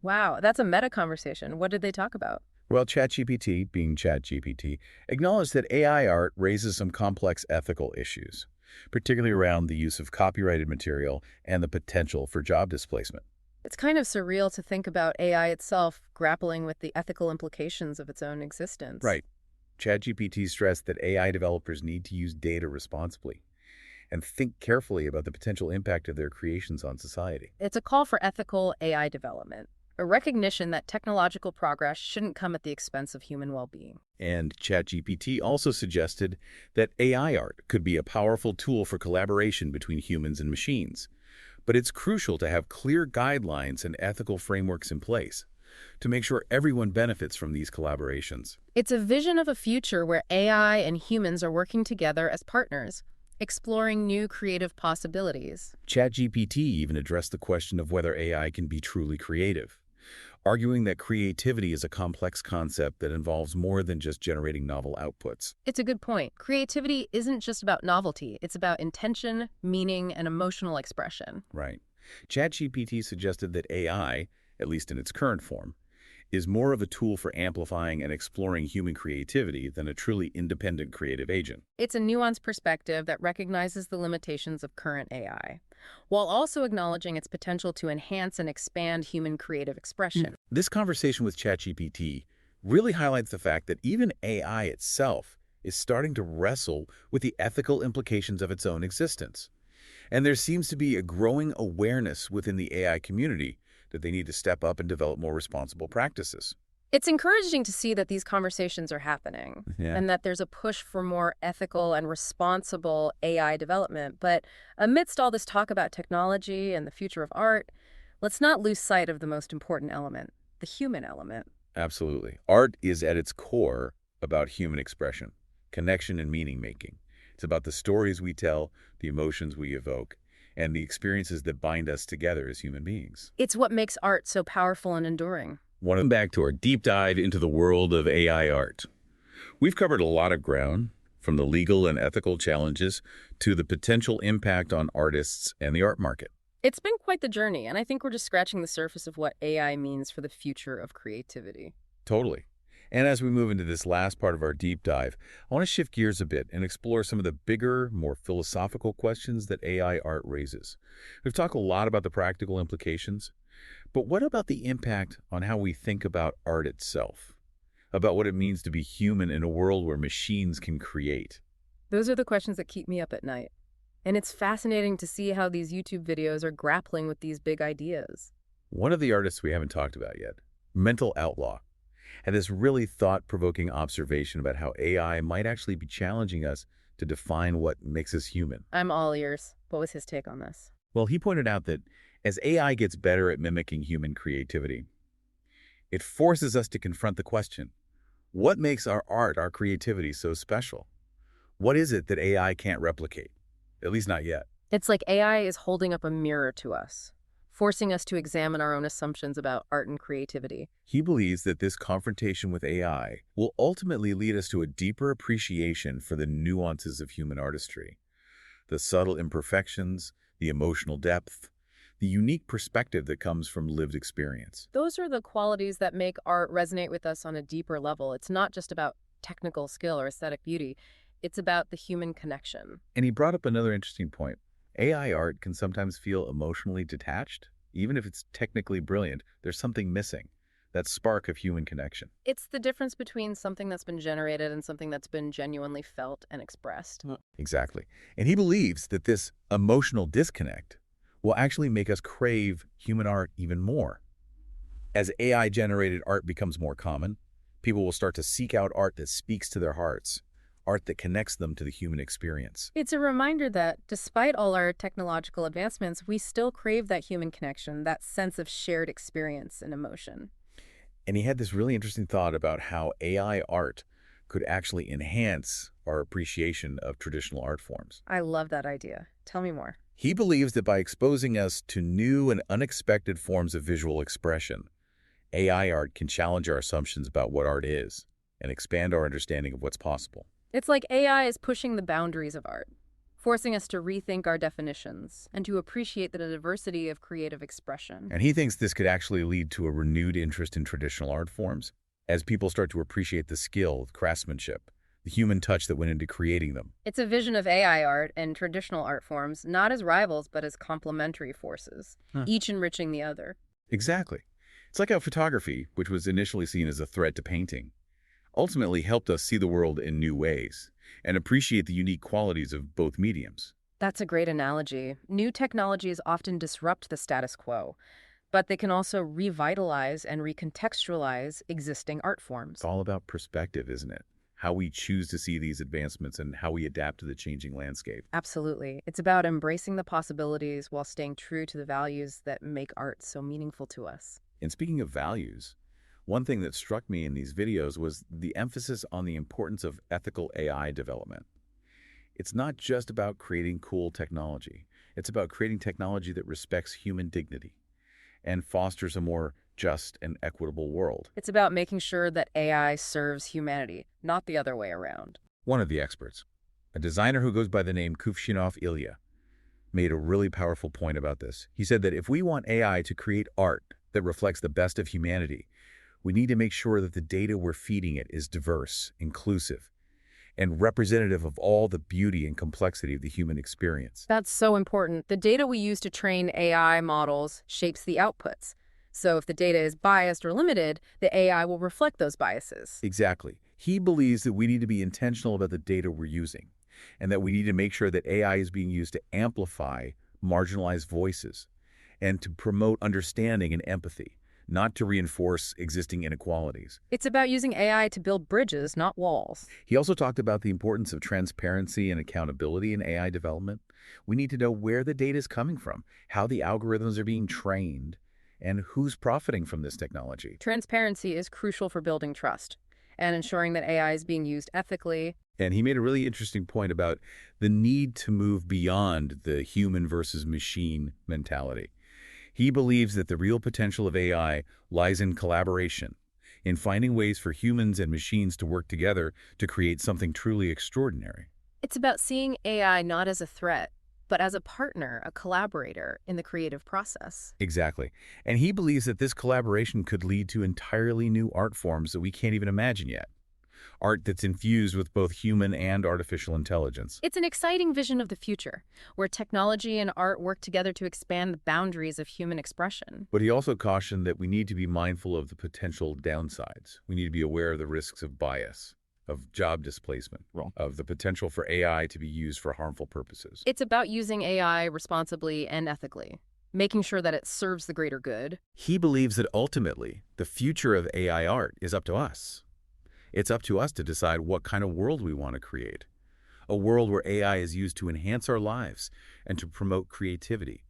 Wow, that's a meta conversation. What did they talk about? Well, ChatGPT, being ChatGPT, acknowledged that AI art raises some complex ethical issues, particularly around the use of copyrighted material and the potential for job displacement. It's kind of surreal to think about AI itself grappling with the ethical implications of its own existence. Right. ChatGPT stressed that AI developers need to use data responsibly and think carefully about the potential impact of their creations on society. It's a call for ethical AI development, a recognition that technological progress shouldn't come at the expense of human well-being. And ChatGPT also suggested that AI art could be a powerful tool for collaboration between humans and machines. But it's crucial to have clear guidelines and ethical frameworks in place to make sure everyone benefits from these collaborations. It's a vision of a future where AI and humans are working together as partners, exploring new creative possibilities. ChatGPT even addressed the question of whether AI can be truly creative, arguing that creativity is a complex concept that involves more than just generating novel outputs. It's a good point. Creativity isn't just about novelty. It's about intention, meaning, and emotional expression. Right. ChatGPT suggested that AI, at least in its current form, is more of a tool for amplifying and exploring human creativity than a truly independent creative agent. It's a nuanced perspective that recognizes the limitations of current AI, while also acknowledging its potential to enhance and expand human creative expression. This conversation with ChatGPT really highlights the fact that even AI itself is starting to wrestle with the ethical implications of its own existence. And there seems to be a growing awareness within the AI community that they need to step up and develop more responsible practices. It's encouraging to see that these conversations are happening Yeah. and that there's a push for more ethical and responsible AI development. But amidst all this talk about technology and the future of art, let's not lose sight of the most important element, the human element. Absolutely. Art is at its core about human expression, connection, and meaning making. It's about the stories we tell, the emotions we evoke, and the experiences that bind us together as human beings. It's what makes art so powerful and enduring. Want to back to our deep dive into the world of AI art. We've covered a lot of ground, from the legal and ethical challenges to the potential impact on artists and the art market. It's been quite the journey, and I think we're just scratching the surface of what AI means for the future of creativity. Totally. And as we move into this last part of our deep dive, I want to shift gears a bit and explore some of the bigger, more philosophical questions that AI art raises. We've talked a lot about the practical implications, but what about the impact on how we think about art itself? About what it means to be human in a world where machines can create? Those are the questions that keep me up at night. And it's fascinating to see how these YouTube videos are grappling with these big ideas. One of the artists we haven't talked about yet, Mental Outlaw, had this really thought-provoking observation about how AI might actually be challenging us to define what makes us human. I'm all ears. What was his take on this? Well, he pointed out that as AI gets better at mimicking human creativity, it forces us to confront the question, what makes our art, our creativity, so special? What is it that AI can't replicate? At least not yet. It's like AI is holding up a mirror to us, forcing us to examine our own assumptions about art and creativity. He believes that this confrontation with AI will ultimately lead us to a deeper appreciation for the nuances of human artistry, the subtle imperfections, the emotional depth, the unique perspective that comes from lived experience. Those are the qualities that make art resonate with us on a deeper level. It's not just about technical skill or aesthetic beauty. It's about the human connection. And he brought up another interesting point. AI art can sometimes feel emotionally detached. Even if it's technically brilliant, there's something missing, that spark of human connection. It's the difference between something that's been generated and something that's been genuinely felt and expressed. Exactly. And he believes that this emotional disconnect will actually make us crave human art even more. As AI-generated art becomes more common, people will start to seek out art that speaks to their hearts, art that connects them to the human experience. It's a reminder that, despite all our technological advancements, we still crave that human connection, that sense of shared experience and emotion. And he had this really interesting thought about how AI art could actually enhance our appreciation of traditional art forms. I love that idea. Tell me more. He believes that by exposing us to new and unexpected forms of visual expression, AI art can challenge our assumptions about what art is and expand our understanding of what's possible. It's like AI is pushing the boundaries of art, forcing us to rethink our definitions and to appreciate the diversity of creative expression. And he thinks this could actually lead to a renewed interest in traditional art forms as people start to appreciate the skill, the craftsmanship, the human touch that went into creating them. It's a vision of AI art and traditional art forms not as rivals but as complementary forces, each enriching the other. Exactly. It's like how photography, which was initially seen as a threat to painting, ultimately helped us see the world in new ways and appreciate the unique qualities of both mediums. That's a great analogy. New technologies often disrupt the status quo, but they can also revitalize and recontextualize existing art forms. It's all about perspective, isn't it? How we choose to see these advancements and how we adapt to the changing landscape. Absolutely. It's about embracing the possibilities while staying true to the values that make art so meaningful to us. And speaking of values, one thing that struck me in these videos was the emphasis on the importance of ethical AI development. It's not just about creating cool technology. It's about creating technology that respects human dignity and fosters a more just and equitable world. It's about making sure that AI serves humanity, not the other way around. One of the experts, a designer who goes by the name Kuvshinov Ilya, made a really powerful point about this. He said that if we want AI to create art that reflects the best of humanity, we need to make sure that the data we're feeding it is diverse, inclusive, and representative of all the beauty and complexity of the human experience. That's so important. The data we use to train AI models shapes the outputs. So if the data is biased or limited, the AI will reflect those biases. Exactly. He believes that we need to be intentional about the data we're using, and that we need to make sure that AI is being used to amplify marginalized voices and to promote understanding and empathy, not to reinforce existing inequalities. It's about using AI to build bridges, not walls. He also talked about the importance of transparency and accountability in AI development. We need to know where the data is coming from, how the algorithms are being trained, and who's profiting from this technology. Transparency is crucial for building trust and ensuring that AI is being used ethically. And he made a really interesting point about the need to move beyond the human versus machine mentality. He believes that the real potential of AI lies in collaboration, in finding ways for humans and machines to work together to create something truly extraordinary. It's about seeing AI not as a threat, but as a partner, a collaborator in the creative process. Exactly. And he believes that this collaboration could lead to entirely new art forms that we can't even imagine yet. Art that's infused with both human and artificial intelligence. It's an exciting vision of the future, where technology and art work together to expand the boundaries of human expression. But he also cautioned that we need to be mindful of the potential downsides. We need to be aware of the risks of bias, of job displacement, of the potential for AI to be used for harmful purposes. It's about using AI responsibly and ethically, making sure that it serves the greater good. He believes that ultimately, the future of AI art is up to us. It's up to us to decide what kind of world we want to create. A world where AI is used to enhance our lives and to promote creativity.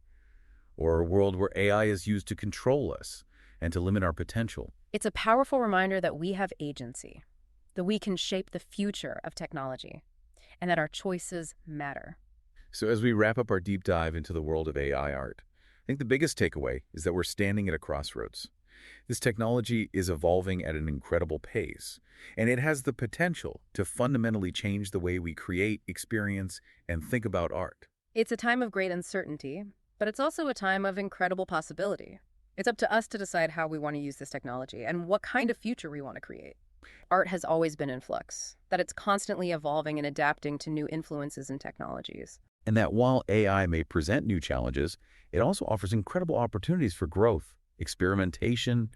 Or a world where AI is used to control us and to limit our potential. It's a powerful reminder that we have agency, that we can shape the future of technology, and that our choices matter. So as we wrap up our deep dive into the world of AI art, I think the biggest takeaway is that we're standing at a crossroads. This technology is evolving at an incredible pace, and it has the potential to fundamentally change the way we create, experience, and think about art. It's a time of great uncertainty, but it's also a time of incredible possibility. It's up to us to decide how we want to use this technology and what kind of future we want to create. Art has always been in flux, that it's constantly evolving and adapting to new influences and technologies. And that while AI may present new challenges, it also offers incredible opportunities for growth, experimentation,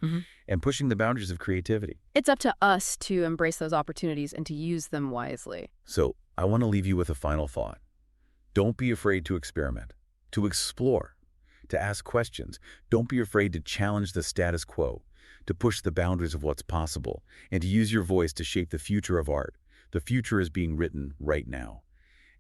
and pushing the boundaries of creativity. It's up to us to embrace those opportunities and to use them wisely. So I want to leave you with a final thought. Don't be afraid to experiment, to explore, to ask questions. Don't be afraid to challenge the status quo, to push the boundaries of what's possible, and to use your voice to shape the future of art. The future is being written right now,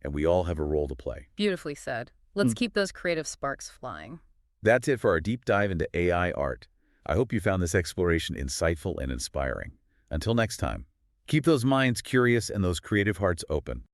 and we all have a role to play. Beautifully said. Let's keep those creative sparks flying. That's it for our deep dive into AI art. I hope you found this exploration insightful and inspiring. Until next time, keep those minds curious and those creative hearts open.